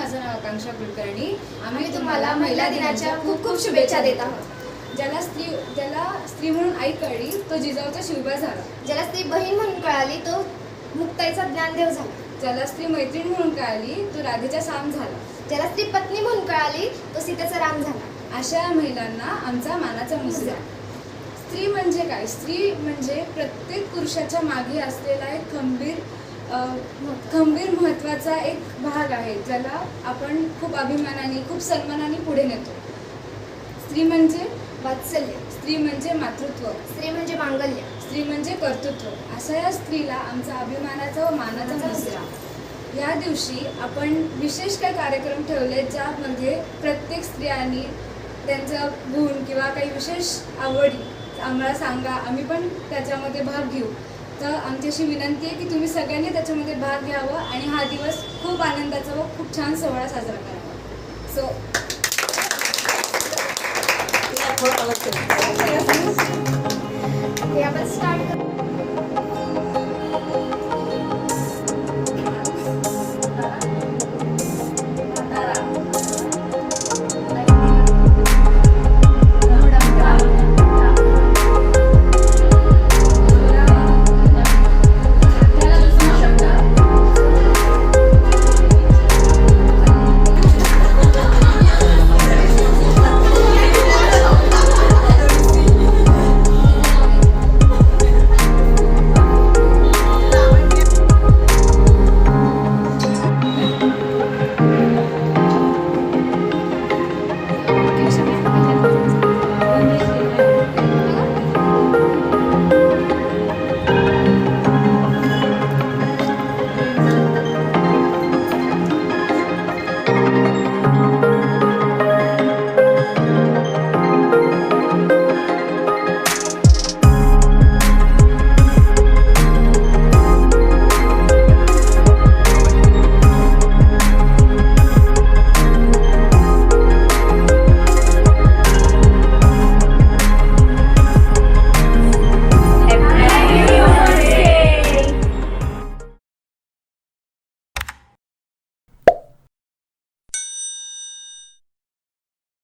माझं नाव आकांक्षा कुलकर्णी. आम्ही तुम्हाला महिला दिनाच्या खूप खूप शुभेच्छा देत आहोत. ज्याला स्त्री म्हणून आई कळली तो जिजाऊचा शिवबा झाला. ज्याला स्त्री बहीण म्हणून कळाली तो मुक्ताईचा ज्ञानदेव झाला. ज्याला स्त्री मैत्रीण म्हणून कळाली तो राधेचा साम झाला. ज्याला स्त्री पत्नी म्हणून कळाली तो सीतेचा राम झाला. अशा महिलांना आमचा मानाचा मुजरा. स्त्री म्हणजे काय? स्त्री म्हणजे प्रत्येक पुरुषाच्या मागे असलेला एक खंबीर महत्त्वाचा एक भाग आहे, ज्याला आपण खूप अभिमानाने खूप सन्मानाने पुढे नेतो. स्त्री म्हणजे वात्सल्य, स्त्री म्हणजे मातृत्व, स्त्री म्हणजे मांगल्य, स्त्री म्हणजे कर्तृत्व. अशा या स्त्रीला आमचा अभिमानाचा व मानाचा मुजरा. या दिवशी आपण विशेष काही कार्यक्रम ठेवले ज्यामध्ये प्रत्येक स्त्रियांनी त्यांचा गुण किंवा काही विशेष आवडी आम्हाला सांगा, आम्ही पण त्याच्यामध्ये भाग घेऊ. तर आमची अशी विनंती आहे की तुम्ही सगळ्यांनी त्याच्यामध्ये भाग घ्यावा आणि हा दिवस खूप आनंदाचा व खूप छान सोहळा साजरा करावा. सो हे आपण स्टार्ट